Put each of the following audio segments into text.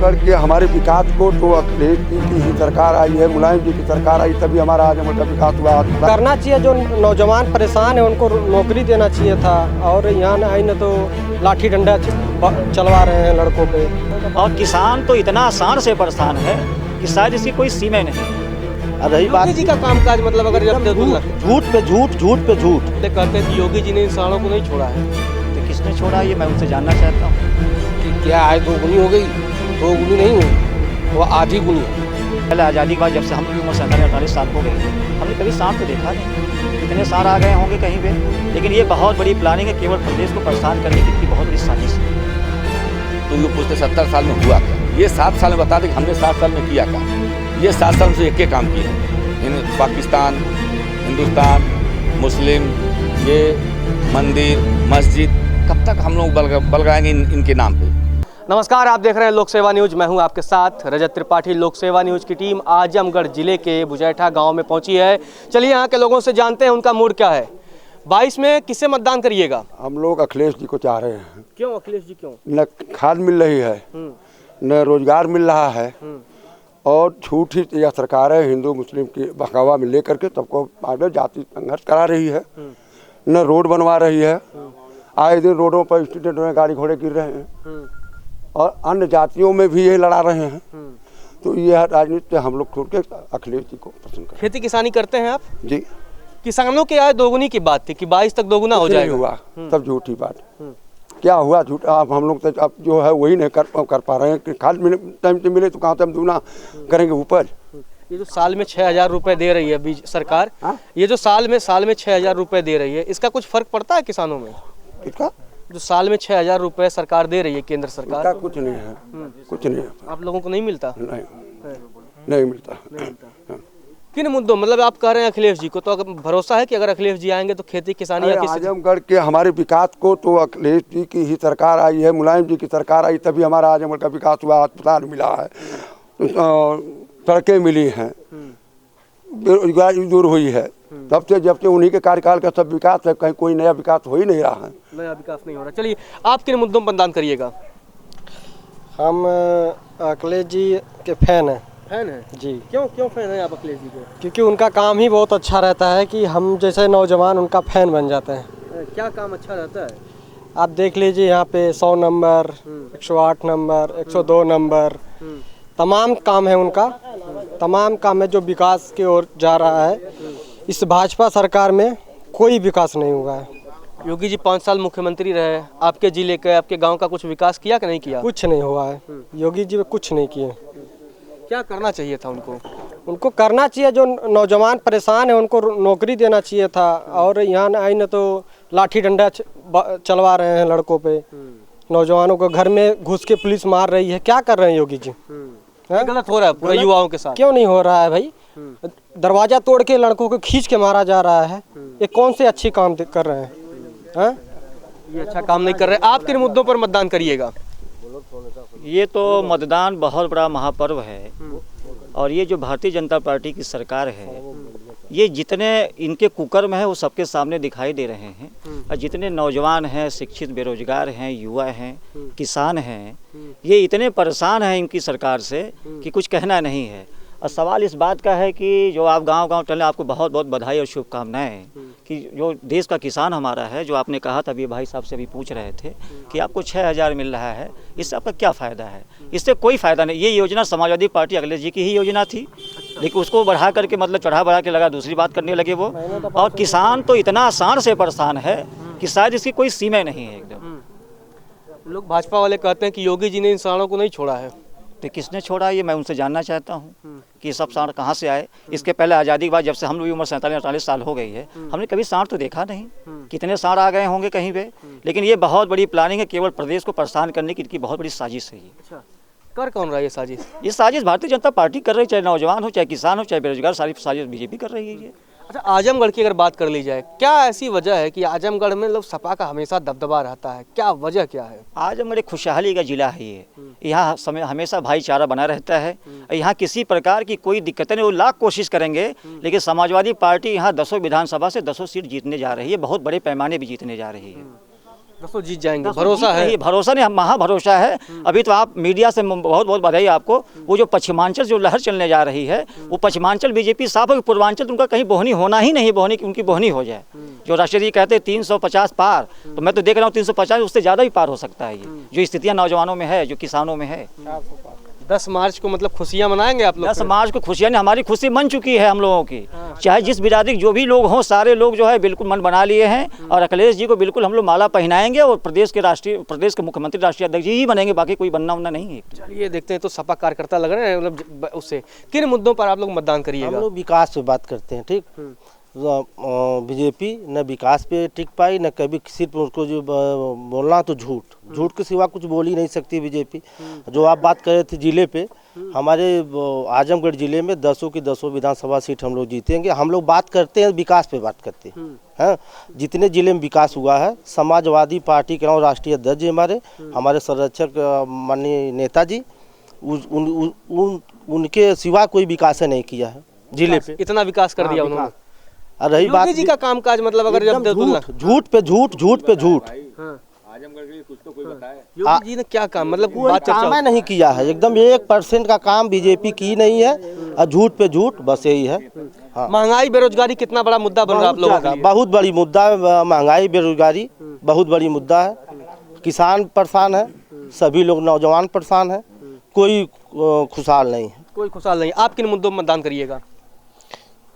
आजमगढ़ के हमारे विकास को तो अखिलेश जी की ही सरकार आई है, मुलायम जी की सरकार आई तभी हमारा आजमगढ़ का विकास हुआ। करना चाहिए, जो नौजवान परेशान है उनको नौकरी देना चाहिए था, और यहाँ आई न तो लाठी डंडा चलवा रहे हैं लड़कों पे। और किसान तो इतना आसान से परेशान है कि शायद इसकी कोई सीमा नहीं। अब रही बात जी का कामकाज, मतलब अगर झूठ पे झूठ, झूठ पे झूठ कहते हैं कि योगी जी ने इंसानों को नहीं छोड़ा है, तो किसने छोड़ा ये मैं उनसे जानना चाहता हूँ। कि क्या है, दोगुनी हो गई? दोगुनी नहीं हुई, वो आधी गुनी है। पहले आज़ादी के बाद जब से हम उम्र 47-48 साल हो गई, हमने कभी सांड तो देखा नहीं। कितने सांड आ गए होंगे कहीं पे, लेकिन ये बहुत बड़ी प्लानिंग है, केवल प्रदेश को परेशान करने की इतनी बहुत बड़ी साजिश है। तुम लोग पूछते 70 साल में हुआ क्या? ये 7 साल में बता दें कि हमने 7 साल में किया क्या? ये 7 साल से एक काम किया, पाकिस्तान, हिंदुस्तान, मुस्लिम, ये मंदिर, मस्जिद, कब तक हम लोग बलगाएंगे इनके नाम पे? नमस्कार, आप देख रहे हैं लोक सेवा न्यूज। मैं हूं आपके साथ रजत त्रिपाठी। लोक सेवा न्यूज की टीम आजमगढ़ जिले के बुजैठा गांव में पहुंची है। चलिए यहाँ के लोगों से जानते हैं उनका मूड क्या है। 22 में किससे मतदान करिएगा? हम लोग अखिलेश जी को चाह रहे हैं। क्यों अखिलेश जी क्यों? न खाद मिल रही है, न रोजगार मिल रहा है, और झूठी यह सरकार है हिंदू मुस्लिम की बहकावा में लेकर के सबको आगे जाति संघर्ष करा रही है। न रोड बनवा रही है, आए दिन रोडों पर स्टूडेंट में गाड़ी घोड़े गिर रहे हैं, और अन्य जातियों में भी ये लड़ा रहे हैं। तो यह राजनीति हम लोग छोड़ के अखिलेश जी को पसंद करते हैं। खेती किसानी करते हैं आप जी? किसानों के आय दोगुनी की बात थी कि 22 तक दोगुना हो जाएगा। हुआ सब झूठी बात। क्या हुआ झूठ? आप हम लोग तो अब जो है वही नहीं कर पा रहे हैं कि खाद टाइम से मिले तो कहाँ से हम दूना करेंगे उपज। ये जो साल में 6,000 रुपए दे रही है बीज सरकार, ये जो साल में 6,000 रुपए दे रही है, इसका कुछ फर्क पड़ता है किसानों में? इसका जो साल में 6,000 रुपए सरकार दे रही है केंद्र सरकार, इसका कुछ नहीं है, कुछ नहीं है। आप लोगों को नहीं मिलता? नहीं मिलता। किन मुद्दों, मतलब आप कह रहे हैं अखिलेश जी को, तो भरोसा है कि अगर अखिलेश जी आएंगे तो खेती किसानी या आजमगढ़ के हमारे विकास को तो अखिलेश जी की ही सरकार आई है, मुलायम जी की सरकार आई तभी हमारा आजमगढ़ का विकास हुआ। अस्पताल मिला है, सड़कें मिली हैं, बेरोजगारी दूर हुई है। तब से उन्हीं के कार्यकाल का सब विकास है, कहीं कोई नया विकास हो ही नहीं रहा है। नया विकास नहीं हो रहा। चलिए, आप किन मुद्दों पर मतदान करिएगा? हम अखिलेश जी के फैन हैं। फैन है जी। क्यों फैन है आप अखिलेश जी के? क्योंकि उनका काम ही बहुत अच्छा रहता है कि हम जैसे नौजवान उनका फैन बन जाते हैं। क्या काम अच्छा रहता है? आप देख लीजिए, यहाँ पे 100 नंबर, 108 नंबर, 102 नंबर, तमाम काम है उनका। तमाम काम है जो विकास की ओर जा रहा है। इस भाजपा सरकार में कोई विकास नहीं हुआ है। योगी जी 5 साल मुख्यमंत्री रहे, आपके जिले का, आपके गांव का कुछ विकास किया कि नहीं किया? कुछ नहीं हुआ है। योगी जी कुछ नहीं किए। क्या करना चाहिए था उनको? उनको करना चाहिए, जो नौजवान परेशान है उनको नौकरी देना चाहिए था, और यहाँ आई न तो लाठी डंडा चलवा रहे हैं लड़कों पे। नौजवानों को घर में घुस के पुलिस मार रही है। क्या कर रहे हैं योगी जी? गलत हो रहा है पूरे युवाओं के साथ। क्यों नहीं हो रहा है भाई? दरवाजा तोड़ के लड़कों को खींच के मारा जा रहा है। ये कौन से अच्छी काम कर रहे हैं? ये अच्छा काम नहीं कर रहे। आप किन मुद्दों पर मतदान करिएगा? ये तो मतदान बहुत बड़ा महापर्व है, और ये जो भारतीय जनता पार्टी की सरकार है, ये जितने इनके कुकर्म है वो सबके सामने दिखाई दे रहे हैं। और जितने नौजवान हैं, शिक्षित, बेरोजगार हैं, युवा हैं, किसान हैं, ये इतने परेशान हैं इनकी सरकार से कि कुछ कहना नहीं है। और सवाल इस बात का है कि जो आप गांव-गांव चले, आपको बहुत बहुत बधाई और शुभकामनाएं कि जो देश का किसान हमारा है, जो आपने कहा था, अभी भाई साहब से अभी पूछ रहे थे कि आपको 6,000 मिल रहा है, इससे आपका क्या फ़ायदा है? इससे कोई फ़ायदा नहीं। ये योजना समाजवादी पार्टी अखिलेश जी की ही योजना थी, लेकिन उसको बढ़ा करके, मतलब बढ़ा के लगा दूसरी बात करने लगे वो। और किसान तो इतना आसान से परेशान है कि शायद इसकी कोई सीमा नहीं है एकदम। लोग भाजपा वाले कहते हैं कि योगी जी ने इंसानों को नहीं छोड़ा है, तो किसने छोड़ा ये मैं उनसे जानना चाहता हूँ कि सब सांड कहाँ से आए। इसके पहले आज़ादी के बाद जब से हम लोग उम्र 47-48 साल हो गई है, हमने कभी सांड तो देखा नहीं। कितने सांड आ गए होंगे कहीं पे, लेकिन ये बहुत बड़ी प्लानिंग है, केवल प्रदेश को परेशान करने की इनकी बहुत बड़ी साजिश है। ये अच्छा, कर कौन रहा है ये साजिश? ये साजिश भारतीय जनता पार्टी कर रही है, चाहे नौजवान हो, चाहे किसान हो, चाहे बेरोजगार, सारी साजिश बीजेपी कर रही है ये। अच्छा, आजमगढ़ की अगर बात कर ली जाए, क्या ऐसी वजह है कि आजमगढ़ में लोग सपा का हमेशा दबदबा रहता है? क्या वजह क्या है? आजमगढ़ एक खुशहाली का जिला है ये। यहाँ हमेशा भाईचारा बना रहता है। यहाँ किसी प्रकार की कोई दिक्कत नहीं। वो लाख कोशिश करेंगे, लेकिन समाजवादी पार्टी यहाँ 10 विधानसभा से 10 सीट जीतने जा रही है। बहुत बड़े पैमाने भी जीतने जा रही है। दसों जीत जाएंगे, भरोसा है? नहीं, भरोसा नहीं, महा भरोसा है। अभी तो आप मीडिया से बहुत बहुत बधाई आपको। वो जो पश्चिमांचल जो लहर चलने जा रही है, वो पश्चिमांचल बीजेपी साफ है, पूर्वांचल तो उनका कहीं बोहनी होना ही नहीं, बोहनी उनकी बोहनी हो जाए। जो राष्ट्रीय जी कहते हैं 350 पार, तो मैं तो देख रहा हूँ 350 उससे ज़्यादा भी पार हो सकता है। ये जो स्थितियाँ नौजवानों में है, जो किसानों में है। 10 मार्च को मतलब खुशियां मनाएंगे आप लोग? 10 मार्च को खुशियाँ नहीं, हमारी खुशी मन चुकी है हम लोगों की। चाहे जिस बिरादरी जो भी लोग हों, सारे लोग जो है बिल्कुल मन बना लिए हैं। और अखिलेश जी को बिल्कुल हम लोग माला पहनाएंगे और प्रदेश के मुख्यमंत्री, राष्ट्रीय अध्यक्ष ही बनेंगे, बाकी कोई बनना उनना नहीं है। चलिए देखते हैं, तो सपा कार्यकर्ता लग रहे हैं, मतलब उससे किन मुद्दों पर आप लोग मतदान हम करिएगा? लोग विकास पे बात करते हैं, ठीक। बीजेपी न विकास पे टिक पाई, न कभी सिर्फ उसको जो बोलना तो झूठ के सिवा कुछ बोल ही नहीं सकती बीजेपी। जो आप बात कर रहे थे जिले पे, हमारे आजमगढ़ जिले में 10 की 10 विधानसभा सीट हम लोग जीतेंगे। हम लोग बात करते हैं विकास पे बात करते हैं, हाँ। जितने जिले में विकास हुआ है, समाजवादी पार्टी के नाम राष्ट्रीय अध्यक्ष जी हमारे संरक्षक माननीय नेताजी, उनके सिवा कोई विकास नहीं किया है जिले पे। इतना विकास कर दिया उन्होंने। और रही बात जी का कामकाज, मतलब अगर जब झूठ पे झूठ आजमगढ़ के लिए कुछ तो कोई बताए। योगी जी ने क्या काम, मतलब कोई बात चर्चा काम है नहीं किया है, एकदम 1% का काम बीजेपी की नहीं है। और झूठ पे झूठ, बस यही है। हाँ। महंगाई बेरोजगारी कितना बड़ा मुद्दा बन रहा है आप लोगों के लिए? बहुत बड़ी मुद्दा है महंगाई बेरोजगारी, बहुत बड़ी मुद्दा है। किसान परेशान है, सभी लोग नौजवान परेशान है, कोई खुशहाल नहीं है। कोई खुशहाल नहीं। आप किन मुद्दों में मतदान करिएगा?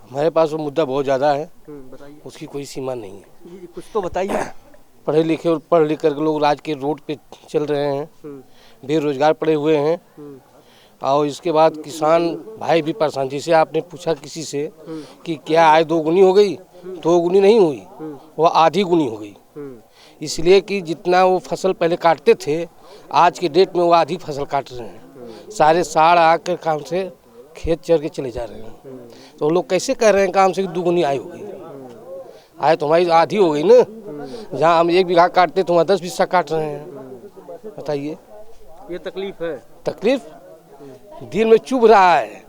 हमारे पास वो मुद्दा बहुत ज़्यादा है, बताइए, उसकी कोई सीमा नहीं है। कुछ तो बताइए। पढ़े लिखे और पढ़ लिख कर लोग राज के रोड पे चल रहे हैं, बेरोजगार पड़े हुए हैं। और इसके बाद किसान भाई भी परेशान। जैसे आपने पूछा किसी से कि क्या आय 2 गुनी हो गई, 2 गुनी नहीं हुई, वो आधी गुनी हो गई। इसलिए कि जितना वो फसल पहले काटते थे, आज के डेट में वो आधी फसल काट रहे हैं। सारे साड़ आकर काम से खेत चर के चले जा रहे हैं। तो लोग कैसे कह रहे हैं काम से 2 गुनी आय हो गई? आय तो हमारी आधी हो गई ना। जहाँ हम 1 बीघा काटते तो वहाँ 10 बीघा काट रहे हैं। बताइए, ये तकलीफ है। तकलीफ दिल में चुभ रहा है,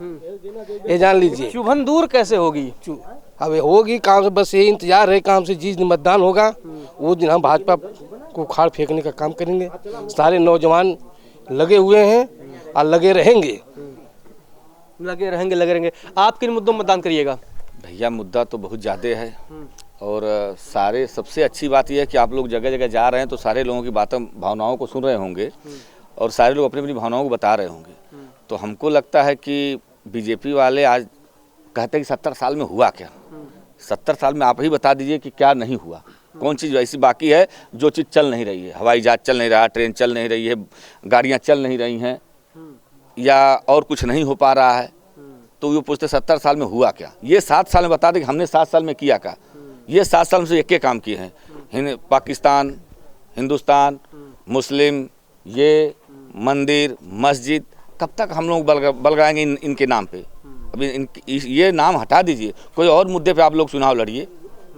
ये जान लीजिए। चुभन दूर कैसे होगी? अब होगी काम से, बस ये इंतजार है काम से। जिस दिन मतदान होगा वो दिन हम भाजपा को उखाड़ फेंकने का काम करेंगे। सारे नौजवान लगे हुए हैं और लगे रहेंगे। आप किन मुद्दों में मतदान करिएगा? भैया मुद्दा तो बहुत ज़्यादा है। और सारे, सबसे अच्छी बात यह है कि आप लोग जगह जगह जा रहे हैं तो सारे लोगों की बातों भावनाओं को सुन रहे होंगे और सारे लोग अपनी अपनी भावनाओं को बता रहे होंगे। तो हमको लगता है कि बीजेपी वाले आज कहते हैं कि 70 साल में हुआ क्या। 70 साल में आप ही बता दीजिए कि क्या नहीं हुआ, कौन चीज़ ऐसी बाकी है जो चीज़ चल नहीं रही है। हवाई जहाज चल नहीं रहा, ट्रेन चल नहीं रही है, गाड़ियाँ चल नहीं रही हैं, या और कुछ नहीं हो पा रहा है। तो वो पूछते 70 साल में हुआ क्या। ये 7 साल में बता दें कि हमने 7 साल में किया क्या। ये 7 साल में से एक काम किए हैं। पाकिस्तान, हिंदुस्तान, मुस्लिम, ये मंदिर, मस्जिद, कब तक हम लोग बलगाएंगे इनके नाम पे? अभी ये नाम हटा दीजिए, कोई और मुद्दे पे आप लोग चुनाव लड़िए।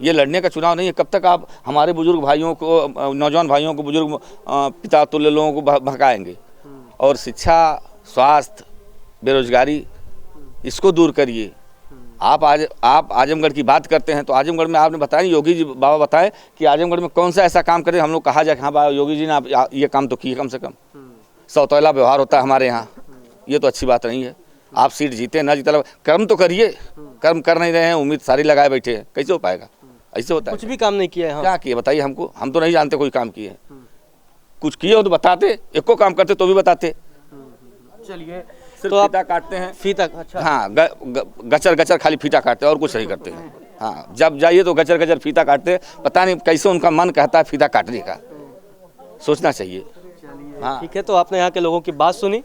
ये लड़ने का चुनाव नहीं है। कब तक आप हमारे बुजुर्ग भाइयों को, नौजवान भाइयों को, बुजुर्ग पिता तुल्य लोगों को भड़काएंगे? और शिक्षा, स्वास्थ्य, बेरोजगारी, इसको दूर करिए। आप आजमगढ़ की बात करते हैं तो आजमगढ़ में आपने बताया, योगी जी बाबा बताएं कि आजमगढ़ में कौन सा ऐसा काम करे हम लोग कहा जाए कि हाँ बाबा योगी जी ने आप ये काम तो किए। कम से कम सौतेला व्यवहार होता है हमारे यहाँ, ये तो अच्छी बात नहीं है। आप सीट जीते ना जीते, कर्म तो करिए। कर्म कर नहीं रहे हैं, उम्मीद सारी लगाए बैठे हैं, कैसे हो पाएगा? ऐसे होता है? कुछ भी काम नहीं किया है। क्या किए बताइए हमको, हम तो नहीं जानते कोई काम किए। कुछ किए हो तो बताते, एको काम करते तो भी बताते। चलिए, तो फीता काटते हैं, फीता, अच्छा हाँ, गचर खाली फीता काटते हैं और कुछ नहीं करते हैं। हाँ, जब जाइए तो गचर फीता काटते हैं। पता नहीं कैसे उनका मन कहता है फीता काटने का, सोचना चाहिए। हाँ, ठीक है। तो आपने यहाँ के लोगों की बात सुनी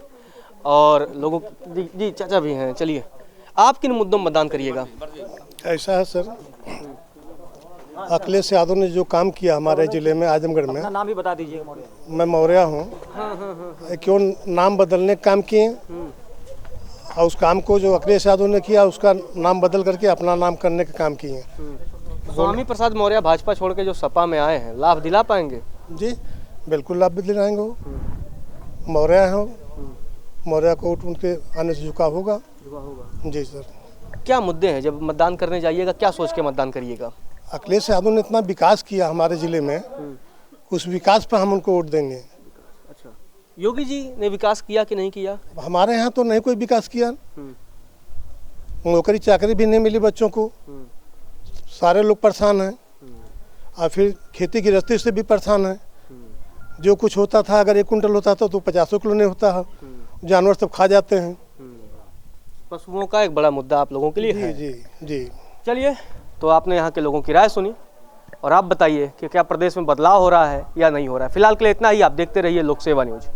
और लोगों जी चाचा भी हैं। चलिए, आप किन मुद्दों में मतदान करिएगा? ऐसा है सर, अखिलेश यादव ने जो काम किया हमारे जिले में, आजमगढ़ में। नाम भी बता दीजिए। मैं मौर्या हूँ। क्यों नाम बदलने का काम किए, और उस काम को जो अखिलेश यादव ने किया उसका नाम बदल करके अपना नाम करने का काम किए। स्वामी प्रसाद मौर्य भाजपा छोड़ के जो सपा में आए हैं, लाभ दिला पाएंगे? जी बिल्कुल लाभ भी दिलाएंगे। वो मौर्या हो, मौर्या को उनके आने से झुकाव होगा। जी सर। क्या मुद्दे हैं जब मतदान करने जाइएगा, क्या सोच के मतदान करिएगा? अखिलेश यादव ने इतना विकास किया हमारे ज़िले में, उस विकास पर हम उनको वोट देंगे। अच्छा, योगी जी ने विकास किया कि नहीं किया? हमारे यहाँ तो नहीं कोई विकास किया, नौकरी चाकरी भी नहीं मिली बच्चों को, सारे लोग परेशान हैं, और फिर खेती गृहस्थी से भी परेशान है। जो कुछ होता था, अगर 1 कुंटल होता था तो 50 किलो नहीं होता है, जानवर सब खा जाते हैं। पशुओं का एक बड़ा मुद्दा आप लोगों के लिए है। जी जी। चलिए, तो आपने यहाँ के लोगों की राय सुनी, और आप बताइए कि क्या प्रदेश में बदलाव हो रहा है या नहीं हो रहा है। फिलहाल के लिए इतना ही। आप देखते रहिए लोक सेवा न्यूज।